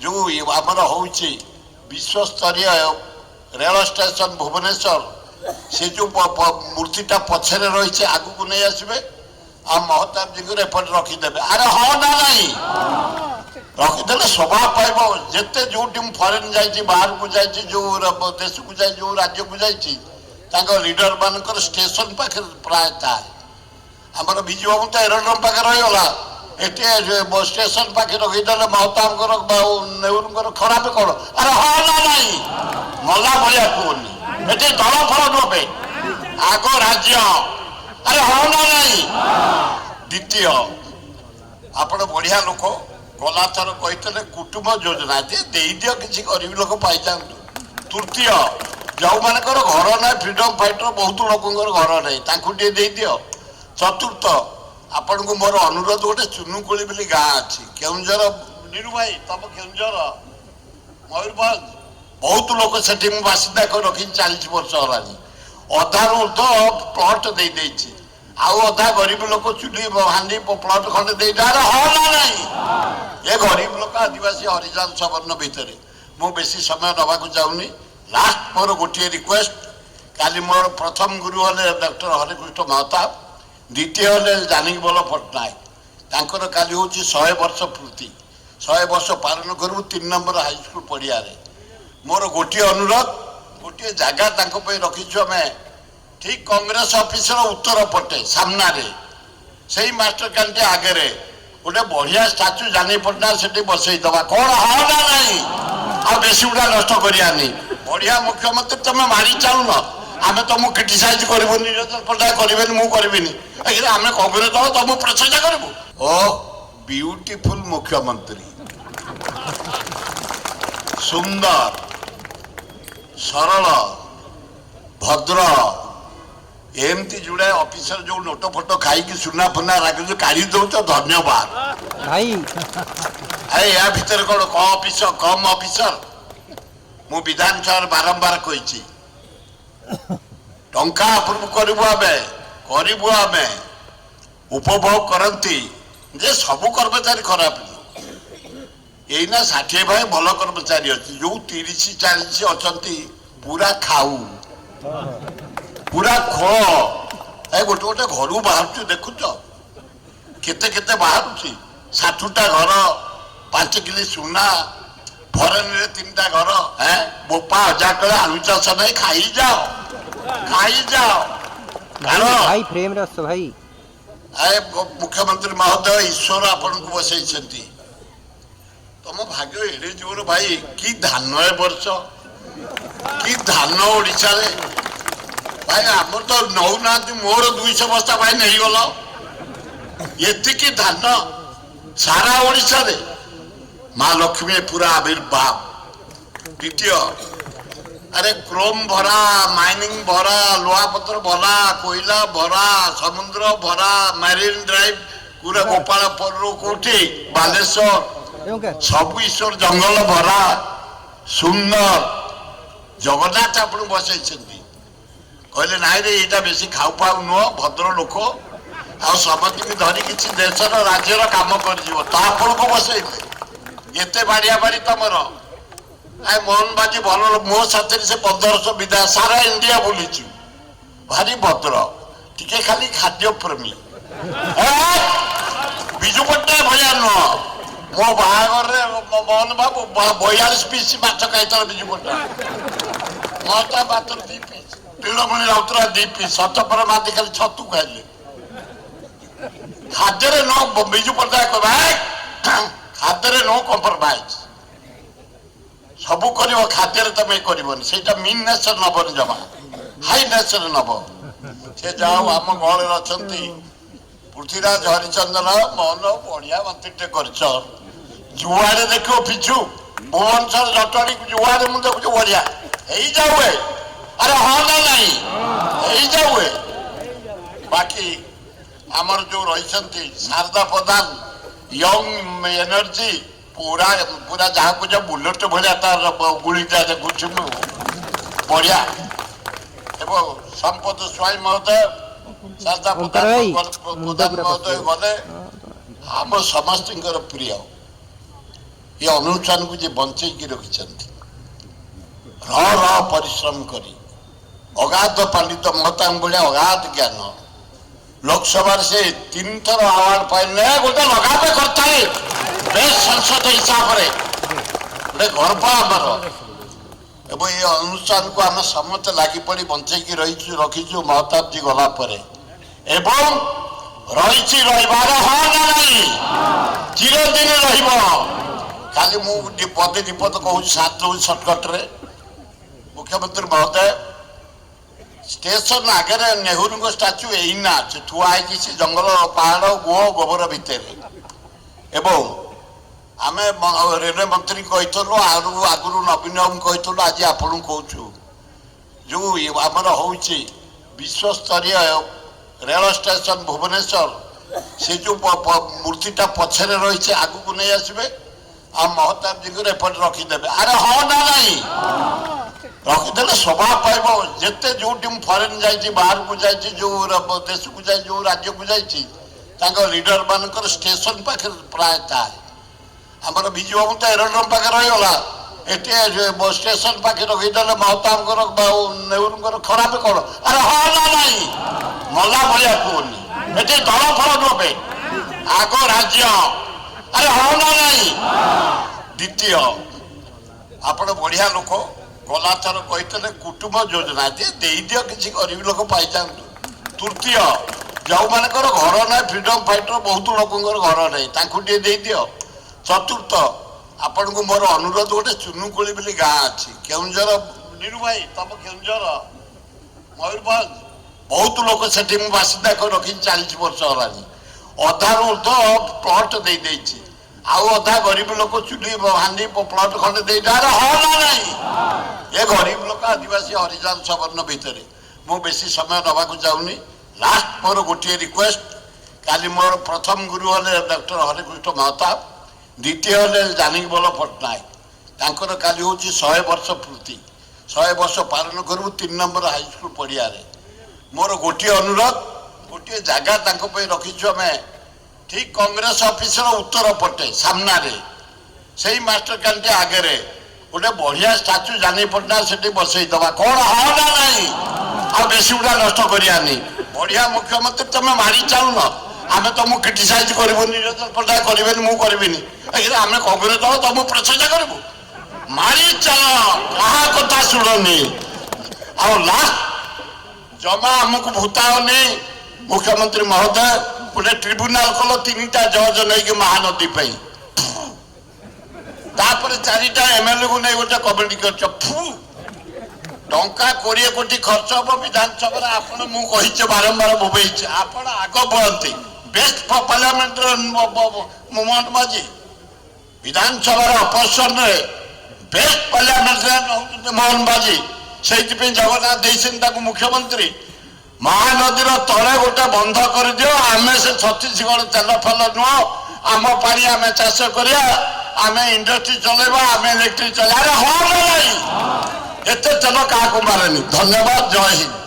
जो आमर हूँ विश्वस्तरीय रेल स्टेशन भुवनेश्वर से जो मूर्तिटा पछरे रही आगू को नहीं आसबे आ महताब जी को एपट रखीदे। अरे हाँ ना नहीं रखीदे शोभा पाइब जिते जो फरेन जा बाहर को जा जो देश को जा जो राज्य को जा लीडर मानकर स्टेशन पाखे प्राय थाए आमर विजु बाबू तो एरोड्रम पाखे रहीगला एटे स्टेशन पाखे रखीदे महताब नेहरू खराब कौन। अरे हाँ ना नहीं मला भाया कहनी ये दल फल नुहे आग राज्य। अरे हाँ ना नहीं द्वितीय आपण बढ़िया लोक गला थर कही कुटुंब योजना दे दियो किसी गरीब लोक पाई जातु। तृतीय जो मानकर घर ना फ्रीडम फाइटर बहुत लोक घर नहीं दे दियो। चतुर्थ आपण को मोर अनुरोध गोटे चुनुकुली बोली गाँ अच्छी केउंझर नीरू भाई तुम केउंझर मयूरभंज बहुत लोक से बासिंदा कर रखी 40 वर्ष होलानी अधा तो प्लट दे देछि आउ अधा गरीब लोक चुली हांडी प्लट खंडे दे हाँ ना नहीं ये गरीब लोक आदिवासी हरिजन सवर्ण भितर मु बेसी समय नवा चाहूनी। लास्ट मोर गोटे रिक्वेस्ट काली मोर प्रथम गुरु हले डॉक्टर हरिकृष्ण महताब द्वितीय हले जानकी बल पट्टनायक तांकर काली हूँ 100 वर्ष पूर्ति 100 वर्ष पालन करूँ 3 नंबर हाईस्कल पड़िया मोर गोटे अनुरोध गोटे जगह रखीचु आम ठीक कांग्रेस ऑफिस उत्तर पटे सामना से मास्टर कैंटी आगे गोटे बढ़िया स्टाच्यू जानी पटना से बसईदबा कौन हाँ ना नहीं आ बेसी गुड़ा नष्ट करानी बढ़िया मुख्यमंत्री तुम मारी चालुन आम तुमको क्रिटिसाइज करूँ निरंजन पट्टनायक करें मुझे आम कांग्रेस दल तुम प्रशंसा करूँ। ओ ब्यूटीफुल मुख्यमंत्री सुंदर सरल भद्र एमती जुड़े ऑफिसर जो नोट फोटो खाई सुना फुना राग काढ़ी दौ धन्यवाद भाई या भितर कौन कम ऑफिसर मु विधानसभा बारंबार कही टंका अप्रूव करूँ आम उपभोग करती जे सबू कर्मचारी खराब यहीना 60 भाई भल कर्मचारी अच्छी जो 30-40 अच्छा पूरा खाऊ पूरा खोल गोटे गोटे घर बाहर देखुच केते बाहर 60टा घर 5 किलो सुना फरेन 3टा घर है बोपा हजार टाइम आलू चाष नहीं खाई जाओ भाई फ्रेम भाई मुख्यमंत्री महोदय ईश्वर आपन को बसई तुम भाग्य एड़े जोर भाई कि धान ए वर्ष कि धान ओडिशा रे भाई आमर तो नौना मोर 200 बस्ता भाई नहीं गल ये धान सारा ओडिशा रे माँ लक्ष्मी पूरा आविर्भाव। द्वितीय अरे क्रोम भरा माइनिंग भरा लोहापत्र भरा कोयला भरा समुद्र भरा मैरीन ड्राइव पूरा गोपालपुर कोठी बालेश्वर सब ईश्वर जंगल भरा सुंदर जगन्नाथ आपन बसई कहले नाई रे यहाँ बेसी खाऊ पाऊ नुह भद्र लोक आ समस्त धरी किसी देशर राज्यर काम कर बसई एते बाड़िया बाड़ी तुमर मोहन बाजी भल मो साथ से 1500 विधा सारा इंडिया बुली भारी भद्र टिके खाली खाद्य प्रेमी विजु पट्टनायक भैया नुह मो बाहागर मोहन बाबू 42 पीस माछ खाई विजु पट्टनायक महता मात्र 2 पीस नीलमणि राउतरा 2 पीस सतपर माती खाली छतु खाइले खाद्य नो विजु पट्टनायक भाई खाद्य नो कम्प्रोमाइज सबू कर खाद्य तुम करनी से मीन नेचर नबन जमा हाई नेचर नब से जाओ आम गहल अच्छा पृथ्वीराज हरिचंदन मोहन बढ़िया मंत्री कर जुआड़े देख पिछु भुवनेश्वर जटणी जुआड़े मुझे देखु बढ़िया जाऊ अरे हाँ ना नहीं जाऊ बाकी आमर जो रही शारदा प्रधान यंग एनर्जी पूरा पूरा जहाँ को जब बुलेट भाया तार गुड़ीटा देखुच बढ़िया एवं संपद स्वाई महोदय शारदा प्रधान महोदय गले आम समस्त प्रिय ये अनुष्ठान को जे बंचेकी रखिछन्ति रह परिश्रम करी अगाध पंडित महतांग भाया अगाध ज्ञान लोकसभा से 3 थर अवार्ड पाइले गोटे लगातार करता है बेस्ट संसद हिसाब से गोटे गर्व आमर एवं ये अनुष्ठान को आम समस्त लगी पड़ी बंचेकी रखीचु महताब जी गला एवं रही रही हाँ ना नहीं चिरदिन खाली मुझे पदे विपद कहूँ 7 सर्टकट रे मुख्यमंत्री महोदय स्टेशन आगे नेहरू स्टाच्यू एना थुआ से जंगल पहाड़ गुह गोबर भितर एवं आम रेलवे मंत्री कहीलु आगु नवीन बाबू कहीलु आज आपन कहूँ जो आमर हूँ विश्व स्तरीय रेल स्टेशन भुवनेश्वर से जो मूर्तिटा पछरे रही आगु को नहीं आसबे आ महताब जी को एपटे रखीदे अरे हाँ ना नहीं रखीदे शोभा पाइब जिते जो फरेन जा बाहर को जा देश को जा जो राज्य को जा लीडर मान स्टेशन पाखे प्राय थाए आमर विजु बाबू तो एरोड्रम पाखे रहीगला ये स्टेशन पाखे रखीदे महताब नेहरू खराब कौन अरे हाँ ना नहीं मला भाया कहनी ये दल फल नबे आग राज्य अरे हाँ ना नहीं द्वितीय आपण बढ़िया लोक गला थर कही कुटुंब योजना दे दियो किसी गरीब लोक पाई जातु तृतीय जो मानकर घर ना फ्रीडम फाइटर बहुत लोक घर नहीं दे दियो चतुर्थ आपण को मोर अनुरोध गोटे चुनुकुली बोली गाँ अच्छी केउंझर नीरू भाई तुम केउंझर मयूरभंज बहुत लोक से बासिंदा रखी 40 वर्ष होलानी अधा तो प्लट दे देछि आउ अधा गरीब लोक चुली हांडी प्लट खंडे दे हाँ ना नहीं ये गरीब लोक आदिवासी हरिजन सवर्ण भितर मु बेसी समय नवाक चाहूनी लास्ट मोर गोटे रिक्वेस्ट काली मोर प्रथम गुरु हले डॉक्टर हरिकृष्ण महताब द्वितीय हले जानकी बल्लभ पट्टनायक काली हूँ 100 वर्ष पूर्ति 100 वर्ष पालन करूँ 3 नंबर हाईस्कल पड़िया मोर गोटे अनुरोध गोटे जगह रखीचु आम ठीक कांग्रेस ऑफिस उत्तर पटे सामना रे से मास्टर कैंटीन आगे गोटे बढ़िया स्टाच्यू जानी पटना से बसईदबा कौन हाँ ना नहीं आ बेसी गुड़ा नष्ट करियानी बढ़िया मुख्यमंत्री तुम मारी चलुन आम तुम क्रिटिसाइज करूँ पट्टनायक करें मुझे करी आम कांग्रेस दल तुम प्रचेषा करूँ मारी चल क्या कथा शुणनी आ लास्ट जमा आमको भूताओनी मुख्यमंत्री महोदय गोटे ट्रिब्यूनाल कल 3टा जज नहीं महानदी तापर 4टा एमएलए को नहीं गोटे कमिटी कर टंका 20 कोटी खर्च हम विधानसभा आपड़ मुझे बारंबार बोबई आपण आग बढ़ती बेस्ट फॉर पार्लियामेंट मोहन बाजी विधानसभा अपोजिशन बेस्ट पार्लियामेंट मोहन बाजी से जगन्नाथ देते मुख्यमंत्री महानदी तले गोटे बंध कर दियो आम से छत्तीसगढ़ तेल फल नुह आम पानी आम चाष करिया आम इंडस्ट्री चलेबा आम इलेक्ट्रिक चला हाँ नहीं एत तेल क्या मारेनि धन्यवाद जय हिंद।